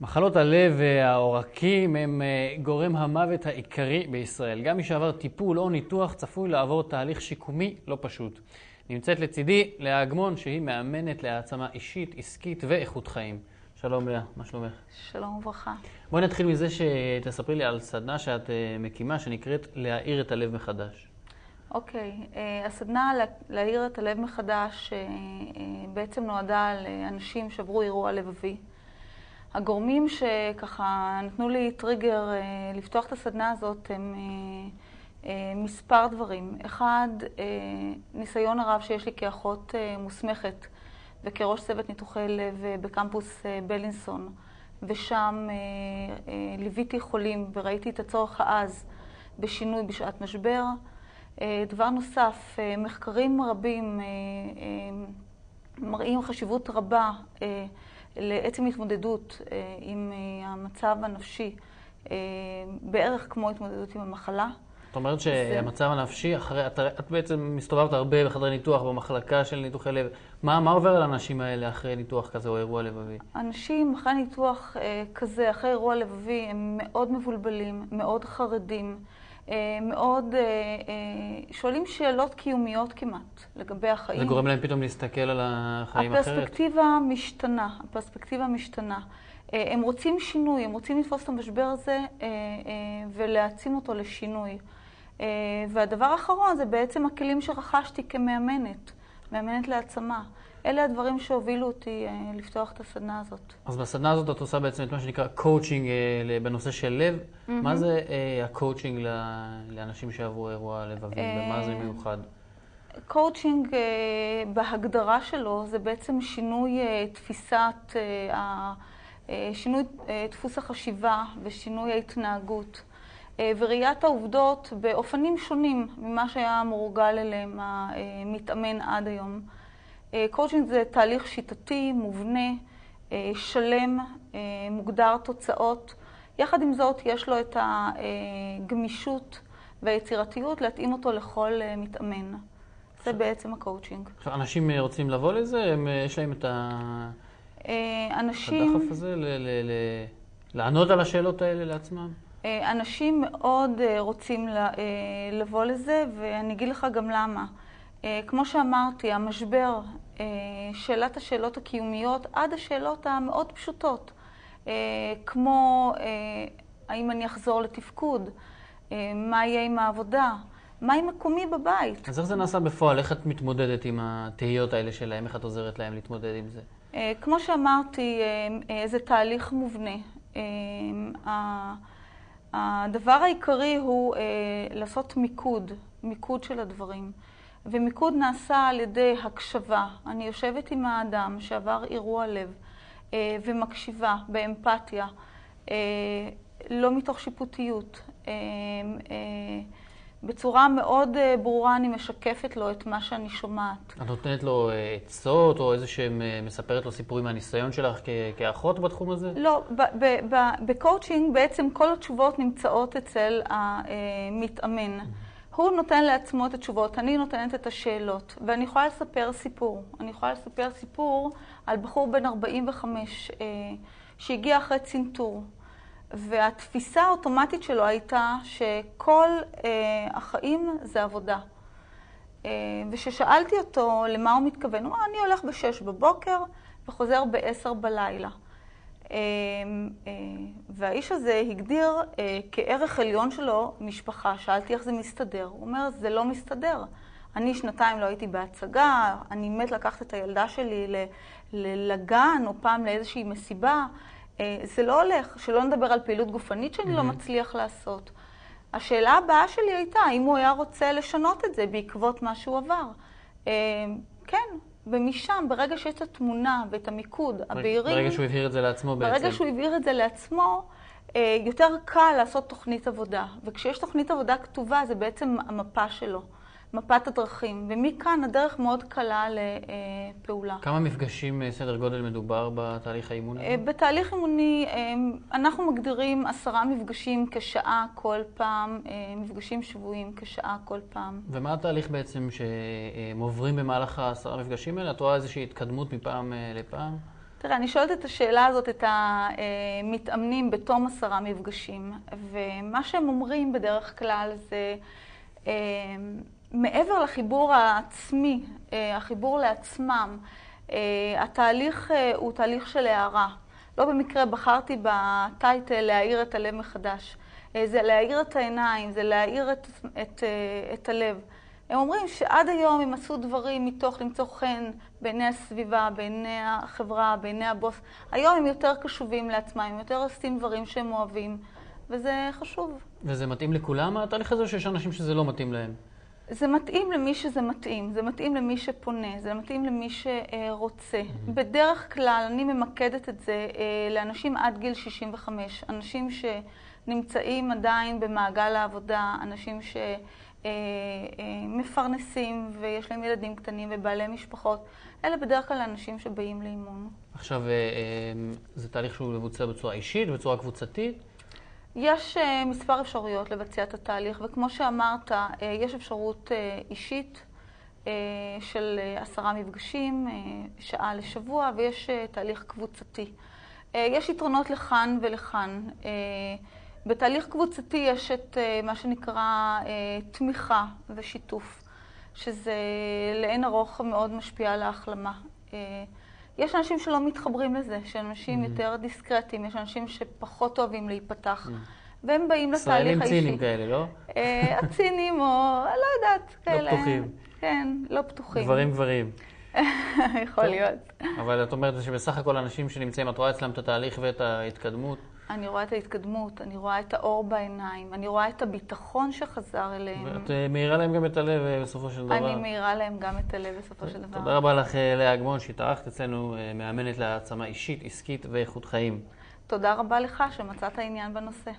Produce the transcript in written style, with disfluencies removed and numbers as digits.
מחלות הלב והעורקים הם גורם המוות העיקרי בישראל. גם מי שעבר טיפול או ניתוח צפוי לעבור תהליך שיקומי לא פשוט. נמצאת לצידי לאה אגמון, שהיא מאמנת להעצמה אישית, עסקית ואיכות חיים. שלום לאה, מה שלומך? שלום וברכה. בואי נתחיל מזה שתספרי לי על סדנה שאת מקימה שנקראת להאיר את הלב מחדש. אוקיי, הסדנה להאיר את הלב מחדש בעצם נועדה לאנשים שעברו אירוע לבבי. הגורמים שככה נתנו לי טריגר לפתוח את הסדנה הזאת הם מספר דברים. אחד, ניסיון הרב שיש לי כאחות מוסמכת וכראש צוות ניתוחי לב בקמפוס בלינסון, ושם ליוויתי חולים וראיתי את הצורך העז בשינוי בשעת משבר. דבר נוסף, מחקרים רבים מראים חשיבות רבה לעצם התמודדות עם המצב הנפשי, בערך כמו התמודדות עם המחלה. זאת אומרת שהמצב הנפשי, את בעצם מסתובבת הרבה בחדרי ניתוח, במחלקה של ניתוחי לב. מה עובר על האנשים האלה אחרי ניתוח כזה או אירוע לבבי? אנשים אחרי ניתוח כזה, אחרי אירוע לבבי, הם מאוד מבולבלים, מאוד חרדים, מאוד שואלים שאלות קיומיות כמעט לגבי החיים. זה גורם להם פתאום להסתכל על החיים אחרת? הפרספקטיבה משתנה. הם רוצים שינוי, הם רוצים לתפוס את המשבר הזה ולהעצים אותו לשינוי. והדבר האחרון זה בעצם הכלים שרכשתי כמאמנת, מאמנת להעצמה. אלה הדברים שהובילו אותי לפתוח את הסדנה הזאת. אז בסדנה הזאת את עושה בעצם את מה שנקרא קואוצ'ינג בנושא של לב. מה זה הקואוצ'ינג לאנשים שעברו אירוע לבבי? במה זה מיוחד? קואוצ'ינג בהגדרה שלו זה בעצם שינוי שינוי דפוס החשיבה ושינוי ההתנהגות וראיית העובדות באופנים שונים ממה שהיה מורגל אליהם המתאמן עד היום. קואוצ'ינג זה תהליך שיטתי, מובנה, שלם, מוגדר תוצאות. יחד עם זאת יש לו את הגמישות והיצירתיות להתאים אותו לכל מתאמן. זה בעצם הקואוצ'ינג. עכשיו, אנשים רוצים לבוא לזה? יש להם את הדחף הזה לענות על השאלות האלה לעצמם? אנשים מאוד רוצים לבוא לזה, ואני אגיד לך גם למה. כמו שאמרתי, המשבר, שאלת השאלות הקיומיות עד השאלות המאוד פשוטות, כמו האם אני אחזור לתפקוד, מה יהיה עם העבודה, מה עם מקומי בבית. אז איך זה נעשה בפועל? איך את מתמודדת עם התהיות האלה שלהם? איך את עוזרת להם להתמודד עם זה? כמו שאמרתי, זה תהליך מובנה. הדבר העיקרי הוא לעשות מיקוד של הדברים. ומיקוד נעשה על ידי הקשבה. אני יושבת עם האדם שעבר אירוע לב ומקשיבה באמפתיה, לא מתוך שיפוטיות. בצורה מאוד ברורה אני משקפת לו את מה שאני שומעת. את נותנת לו עצות או איזשהם מספרת לו סיפורים מהניסיון שלך כאחות בתחום הזה? לא, בקואוצ'ינג בעצם כל התשובות נמצאות אצל המתאמן. הוא נותן לעצמו את התשובות, אני נותנת את השאלות, ואני יכולה לספר סיפור. אני יכולה לספר סיפור על בחור בן 45 שהגיע אחרי צנתור. והתפיסה האוטומטית שלו הייתה שכל החיים זה עבודה. וששאלתי אותו למה הוא מתכוון, הוא אמר, אני הולך ב-6 בבוקר וחוזר ב-10 בלילה. והאיש הזה הגדיר כערך עליון שלו משפחה. שאלתי איך זה מסתדר. הוא אומר, זה לא מסתדר. אני 2 לא הייתי בהצגה, אני מת לקחת את הילדה שלי לגן או פעם לאיזושהי מסיבה. זה לא הולך, שלא נדבר על פעילות גופנית שאני לא מצליח לעשות. השאלה הבאה שלי הייתה, האם הוא היה רוצה לשנות את זה בעקבות מה שהוא עבר. כן, ומשם, ברגע שיש את התמונה ואת המיקוד, הבהירים... ברגע שהוא הבהיר את זה לעצמו בעצם. ברגע שהוא הבהיר את זה לעצמו, יותר קל לעשות תוכנית עבודה. וכשיש תוכנית עבודה כתובה, זה בעצם המפה שלו. מפת הדרכים, ומכאן הדרך מאוד קלה לפעולה. כמה מפגשים סדר גודל מדובר בתהליך האימון הזה? בתהליך אימוני אנחנו מגדירים 10 מפגשים כשעה כל פעם, מפגשים שבועיים כשעה כל פעם. ומה התהליך בעצם שהם עוברים במהלך 10 המפגשים האלה? את רואה איזושהי התקדמות מפעם לפעם? תראה, אני שואלת את השאלה הזאת, את המתאמנים בתום 10 מפגשים, ומה שהם אומרים בדרך כלל זה, מעבר לחיבור העצמי, החיבור לעצמם, התהליך הוא תהליך של הערה. לא במקרה בחרתי בטייטל להאיר את הלב מחדש. זה להאיר את העיניים, זה להאיר את הלב. הם אומרים שעד היום הם עשו דברים מתוך למצוא חן בעיני הסביבה, בעיני החברה, בעיני הבוס. היום הם יותר קשובים לעצמם, הם יותר עושים דברים שהם אוהבים, וזה חשוב. וזה מתאים לכולם, התהליך הזה, או שיש אנשים שזה לא מתאים להם? זה מתאים למי שזה מתאים, זה מתאים למי שפונה, זה מתאים למי שרוצה. בדרך כלל אני ממקדת את זה לאנשים עד גיל 65, אנשים שנמצאים עדיין במעגל העבודה, אנשים שמפרנסים ויש להם ילדים קטנים ובעלי משפחות. אלה בדרך כלל אנשים שבאים לאימון. עכשיו, זה תהליך שהוא מבוצע בצורה אישית, בצורה קבוצתית? יש מספר אפשרויות לבצע את התהליך, וכמו שאמרת, יש אפשרות אישית של 10 מפגשים, שעה לשבוע, ויש תהליך קבוצתי. יש יתרונות לכאן ולכאן. בתהליך קבוצתי יש את מה שנקרא תמיכה ושיתוף, שזה לאין ארוך מאוד משפיע על ההחלמה. יש אנשים שלא מתחברים לזה, שאנשים יותר דיסקרטיים, יש אנשים שפחות אוהבים להיפתח, והם באים לתהליך האישי. ישראלים ציניים כאלה, לא? הצינים או, לא יודעת, כאלה. לא פתוחים. כן, לא פתוחים. גברים. יכול להיות. אבל את אומרת שבסך הכל אנשים שנמצאים, את רואה אצלם את התהליך ואת ההתקדמות? אני רואה את ההתקדמות, אני רואה את האור בעיניים, אני רואה את הביטחון שחזר אליהם. ואת מאירה להם גם את הלב בסופו של דבר. אני מאירה להם גם את הלב בסופו של דבר. תודה רבה לך, לאה אגמון, שהתארחת אצלנו, מאמנת להעצמה אישית, עסקית ואיכות חיים. תודה רבה לך שמצאת עניין בנושא.